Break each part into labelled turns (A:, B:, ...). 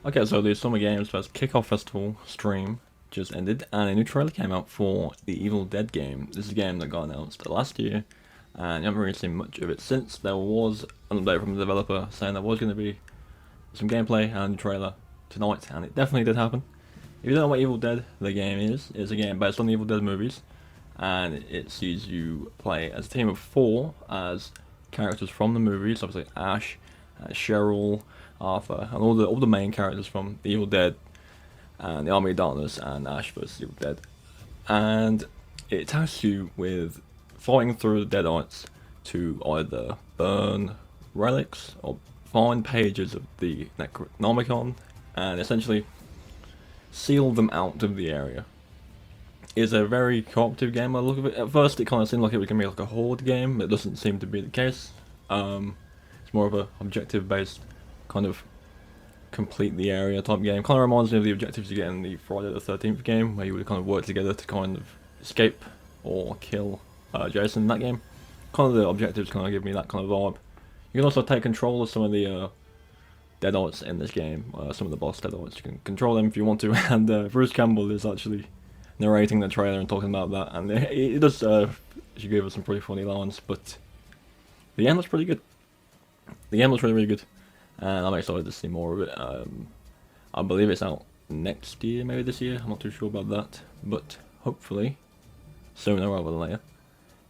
A: Okay, so the Summer Games Fest Kickoff Festival stream just ended, and a new trailer came out for the Evil Dead game. This is a game that got announced last year, and you haven't really seen much of it since. There was an update from the developer saying there was going to be some gameplay and a trailer tonight, and it definitely did happen. If you don't know what Evil Dead the game is, it's a game based on the Evil Dead movies, and it sees you play as a team of 4 as characters from the movies, obviously Ash, Cheryl, Arthur, and all the main characters from the Evil Dead and the Army of Darkness and Ash vs Evil Dead. And it tasks you with fighting through the Deadites to either burn relics or find pages of the Necronomicon and essentially seal them out of the area. It's a very cooperative game by the look of it. At first it kind of seemed like it was going to be like a horde game, but it doesn't seem to be the case. It's more of a objective based kind of complete the area type game. Kind of reminds me of the objectives you get in the Friday the 13th game, where you would kind of work together to kind of escape or kill Jason in that game. Kind of the objectives kind of give me that kind of vibe. You can also take control of some of the Deadites in this game, some of the boss Deadites. You can control them if you want to, and Bruce Campbell is actually narrating the trailer and talking about that, and it does she gave us some pretty funny lines, but the game looks pretty good. The game looks really, really good, and I'm excited to see more of it. I believe it's out next year, maybe this year, I'm not too sure about that, but hopefully sooner rather than later.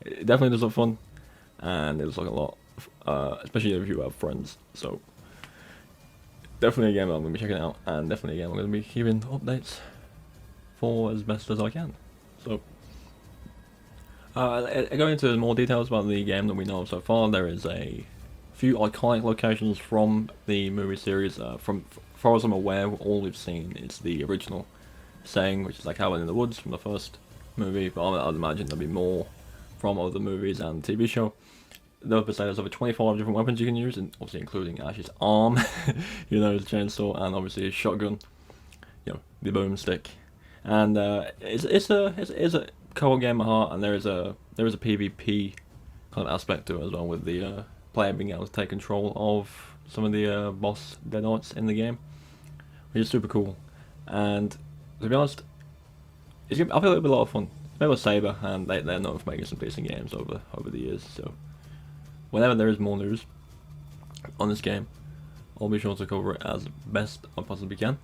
A: It definitely does look fun, and it looks like a lot, especially if you have friends, so definitely a game I'm going to be checking out, and definitely a game I'm going to be keeping updates for as best as I can. So, going into more details about the game that we know of so far, there is a few iconic locations from the movie series. From far as I'm aware, all we've seen is the original setting, which is like Cabin in the Woods from the first movie, but I'd imagine there'll be more from other movies and the TV show. The other say there's over 25 different weapons you can use, and obviously including Ash's arm, his chainsaw, and obviously his shotgun, the boomstick. And it's a co-op game at heart, and there is a PvP kind of aspect to it as well, with the player being able to take control of some of the boss Deadites in the game, which is super cool. And to be honest, I feel it'll be a lot of fun. Maybe with Saber, and they're known for making some decent games over the years. So whenever there is more news on this game, I'll be sure to cover it as best I possibly can.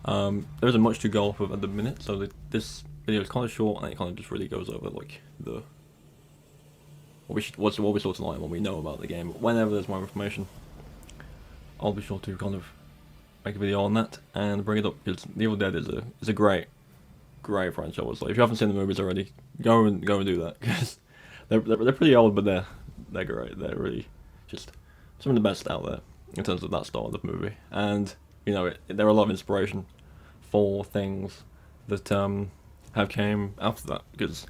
A: There isn't much to go off of at the minute, so this video is kind of short, and it kind of just really goes over like what we saw tonight and what we know about the game. But whenever there's more information, I'll be sure to kind of make a video on that and bring it up, because The Evil Dead is a great franchise. Like, if you haven't seen the movies already, go and do that, because they're pretty old, but they're great. They're really just some of the best out there in terms of that style of movie. And they're a lot of inspiration for things that have came after that, because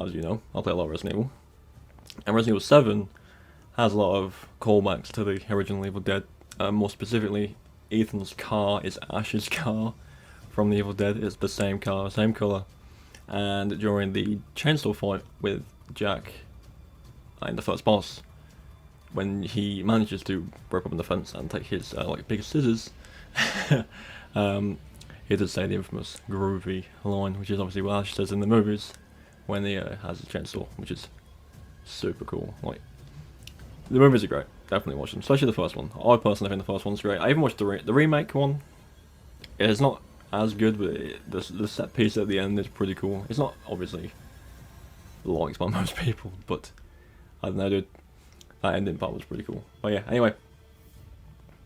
A: as you know, I play a lot of Resident Evil, and Resident Evil 7 has a lot of callbacks to the original Evil Dead. More specifically, Ethan's car is Ash's car from the Evil Dead. It's the same car, same colour, and during the chainsaw fight with Jack in the first boss, when he manages to break open the fence and take his big scissors, he does say the infamous groovy line, which is obviously what Ash says in the movies when he has a chainsaw, which is super cool. Like, the movies are great. Definitely watch them, especially the first one. I personally think the first one's great. I even watched the remake one. It's not as good, but the set piece at the end is pretty cool. It's not obviously liked by most people, but I don't know, dude. That ending part was pretty cool. But yeah, anyway,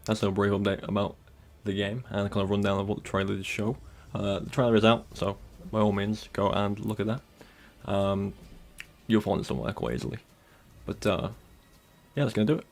A: that's a brief update about the game and a kind of rundown of what the trailer did show. The trailer is out, so by all means go and look at that. You'll find it somewhere quite easily. But yeah, that's gonna do it.